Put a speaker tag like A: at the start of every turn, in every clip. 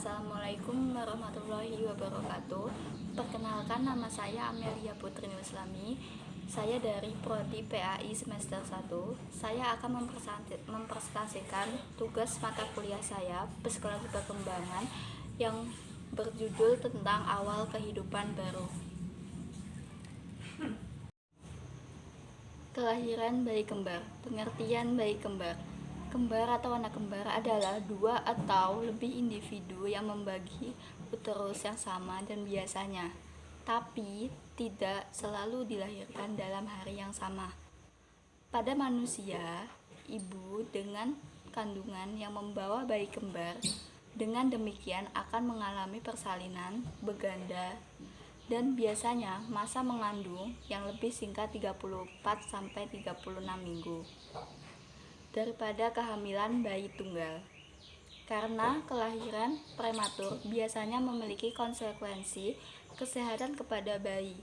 A: Assalamualaikum warahmatullahi wabarakatuh. Perkenalkan, nama saya Amelia Putri Nuslami. Saya dari Prodi PAI semester 1. Saya akan mempresentasikan tugas mata kuliah saya, Psikologi Perkembangan, yang berjudul tentang awal kehidupan baru. Kelahiran bayi kembar. Pengertian bayi kembar. Kembar atau anak kembar adalah dua atau lebih individu yang membagi uterus yang sama dan biasanya, tapi tidak selalu dilahirkan dalam hari yang sama. Pada manusia, ibu dengan kandungan yang membawa bayi kembar dengan demikian akan mengalami persalinan berganda dan biasanya masa mengandung yang lebih singkat 34-36 minggu daripada kehamilan bayi tunggal. Karena kelahiran prematur biasanya memiliki konsekuensi kesehatan kepada bayi.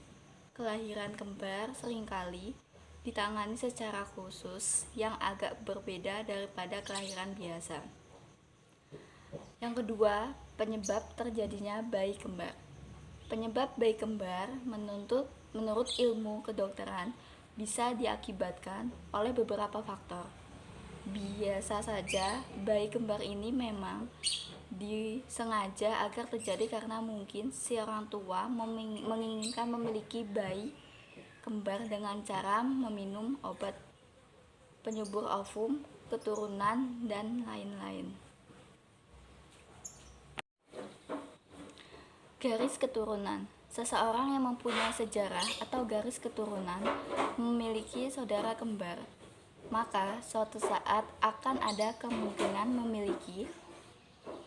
A: Kelahiran kembar seringkali ditangani secara khusus yang agak berbeda daripada kelahiran biasa. Yang kedua, penyebab terjadinya bayi kembar. Penyebab bayi kembar menurut ilmu kedokteran bisa diakibatkan oleh beberapa faktor. Biasa saja, bayi kembar ini memang disengaja agar terjadi karena mungkin si orang tua menginginkan memiliki bayi kembar dengan cara meminum obat penyubur ovum, keturunan, dan lain-lain. Garis keturunan. Seseorang yang mempunyai sejarah atau garis keturunan memiliki saudara kembar, maka suatu saat akan ada kemungkinan memiliki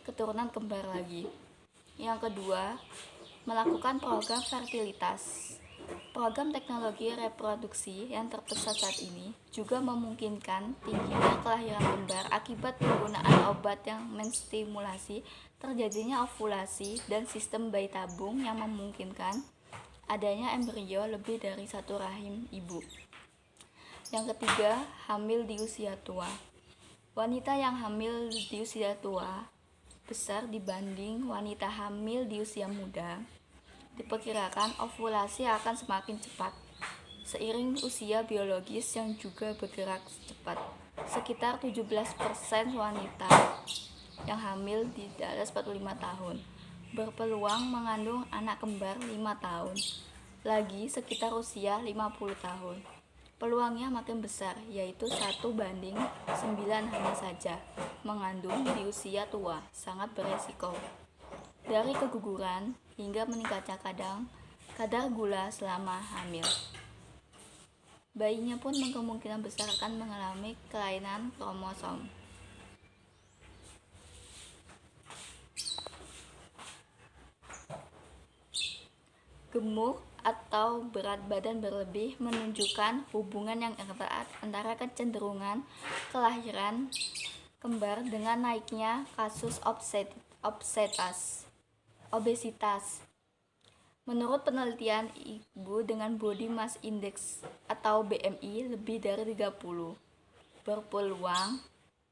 A: keturunan kembar lagi. Yang kedua, melakukan program fertilitas. Program teknologi reproduksi yang terpesat saat ini juga memungkinkan tingginya kelahiran kembar akibat penggunaan obat yang menstimulasi terjadinya ovulasi dan sistem bayi tabung yang memungkinkan adanya embrio lebih dari satu rahim ibu. Yang ketiga, hamil di usia tua. Wanita yang hamil di usia tua besar dibanding wanita hamil di usia muda. Diperkirakan ovulasi akan semakin cepat seiring usia biologis yang juga bergerak cepat. Sekitar 17% wanita yang hamil di atas 45 tahun berpeluang mengandung anak kembar 5 tahun lagi sekitar usia 50 tahun. Peluangnya makin besar, yaitu 1:9 hanya saja mengandung di usia tua, sangat beresiko. Dari keguguran hingga meningkatnya kadar gula selama hamil. Bayinya pun kemungkinan besar akan mengalami kelainan kromosom. Gemuk atau berat badan berlebih menunjukkan hubungan yang erat antara kecenderungan kelahiran kembar dengan naiknya kasus obesitas. Menurut penelitian, ibu dengan body mass index atau BMI lebih dari 30 berpeluang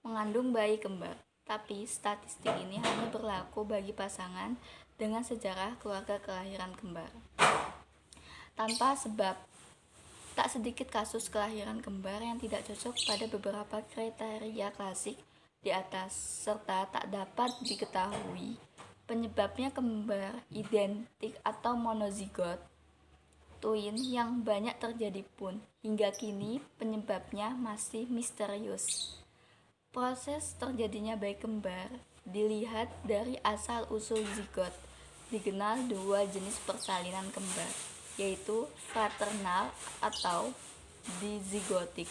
A: mengandung bayi kembar. Tapi statistik ini hanya berlaku bagi pasangan dengan sejarah keluarga kelahiran kembar. Tanpa sebab, tak sedikit kasus kelahiran kembar yang tidak cocok pada beberapa kriteria klasik di atas, serta tak dapat diketahui penyebabnya. Kembar identik atau monozigot twin yang banyak terjadi pun hingga kini penyebabnya masih misterius. Proses terjadinya bayi kembar dilihat dari asal-usul zigot. Dikenal dua jenis persalinan kembar, yaitu fraternal atau dizigotik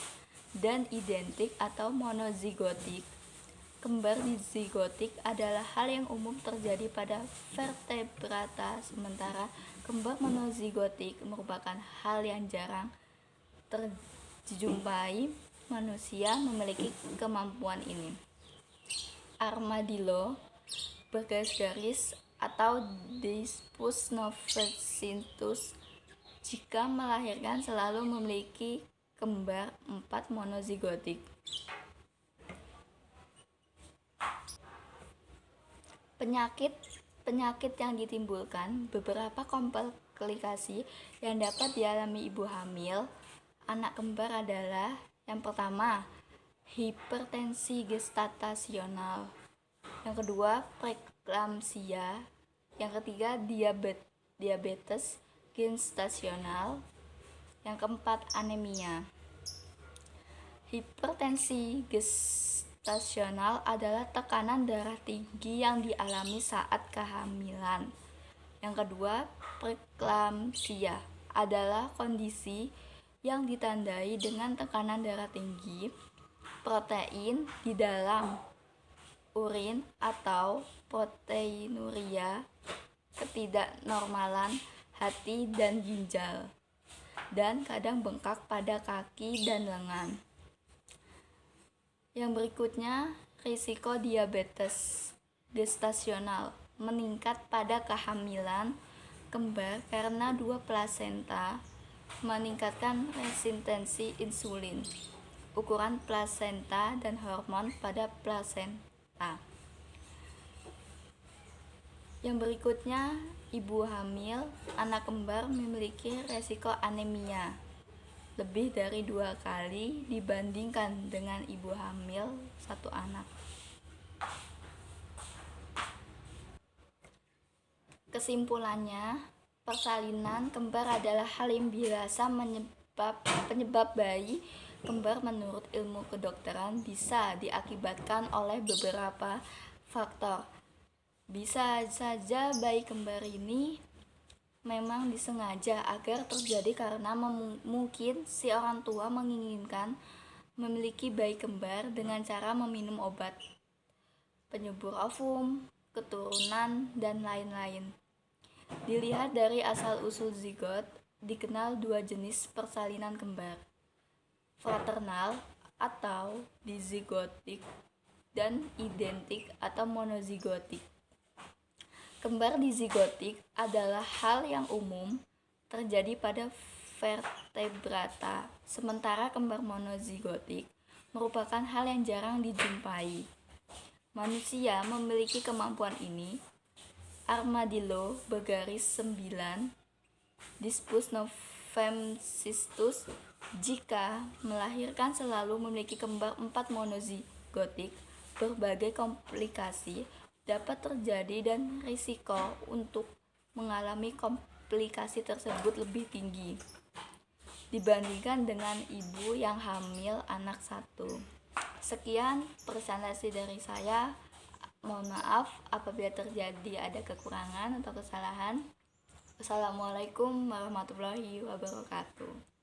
A: dan identik atau monozigotik. Kembar dizigotik adalah hal yang umum terjadi pada vertebrata, sementara kembar monozigotik merupakan hal yang jarang dijumpai. Manusia memiliki kemampuan ini. Armadillo bergaris-garis atau Dispus novecintus jika melahirkan selalu memiliki kembar 4 monozigotik. Penyakit yang ditimbulkan beberapa komplikasi yang dapat dialami ibu hamil anak kembar adalah yang pertama, hipertensi gestasional, yang kedua, preeklamsia, yang ketiga, diabetes gestasional, yang keempat, anemia. Hipertensi gestasional adalah tekanan darah tinggi yang dialami saat kehamilan. Yang kedua, preeklamsia adalah kondisi yang ditandai dengan tekanan darah tinggi, protein di dalam urin atau proteinuria, ketidaknormalan hati dan ginjal, dan kadang bengkak pada kaki dan lengan. Yang berikutnya, risiko diabetes gestasional meningkat pada kehamilan kembar karena dua plasenta meningkatkan resistensi insulin, ukuran plasenta dan hormon pada plasenta. Yang berikutnya, ibu hamil anak kembar memiliki resiko anemia lebih dari 2 kali dibandingkan dengan ibu hamil satu anak. Kesimpulannya, persalinan kembar adalah hal yang biasa penyebab bayi kembar menurut ilmu kedokteran bisa diakibatkan oleh beberapa faktor. Bisa saja bayi kembar ini memang disengaja agar terjadi karena mungkin si orang tua menginginkan memiliki bayi kembar dengan cara meminum obat penyubur ovum, keturunan, dan lain-lain. Dilihat dari asal-usul zigot, dikenal 2 jenis persalinan kembar, fraternal atau dizigotik dan identik atau monozigotik. Kembar dizigotik adalah hal yang umum terjadi pada vertebrata, sementara kembar monozigotik merupakan hal yang jarang dijumpai. Manusia memiliki kemampuan ini. Armadillo bergaris 9, Dispus novemcistus, jika melahirkan selalu memiliki kembar 4 monozigotik, berbagai komplikasi dapat terjadi dan risiko untuk mengalami komplikasi tersebut lebih tinggi dibandingkan dengan ibu yang hamil anak satu. Sekian presentasi dari saya. Mohon maaf apabila terjadi ada kekurangan atau kesalahan. Wassalamualaikum warahmatullahi wabarakatuh.